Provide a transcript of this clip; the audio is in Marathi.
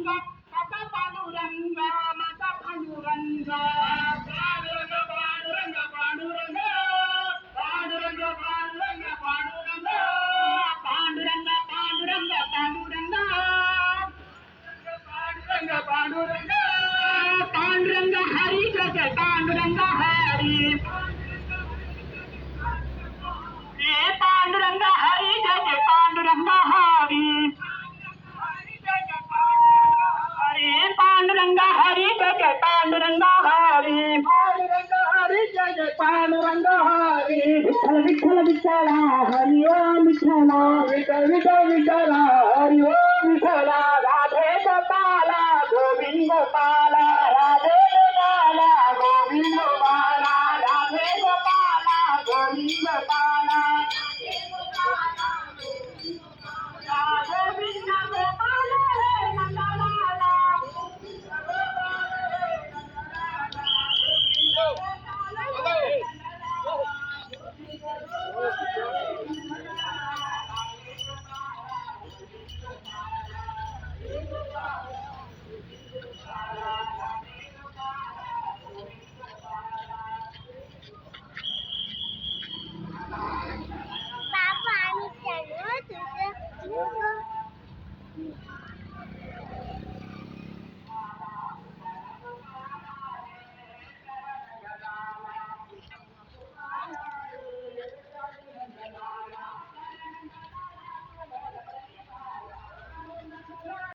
माझा पांडुरंग माझा पांडुरंग पांडुरंग पांडुरंग पांडुरंग पांडुरंग पांडुरंग पांडुरंग पांडुरंग पांडुरंग पांडुरंग पांडुरंग पांडुरंग पांडुरंग हरी जय पांडुरंग हरी पांडुरंग हरी जय पांडुरंग हरी पांडुरंग हरी जय पांडुरंग हरी पांडुरंग हरी जय पांडुरंग हरी विठ्ठल विठ्ठल विठ्ठला हरी ओम विठ्ठला विठ्ठल विठ्ठल विठ्ठला हरी ओम विठ्ठला राधे गोपाला गोविंद गोपाला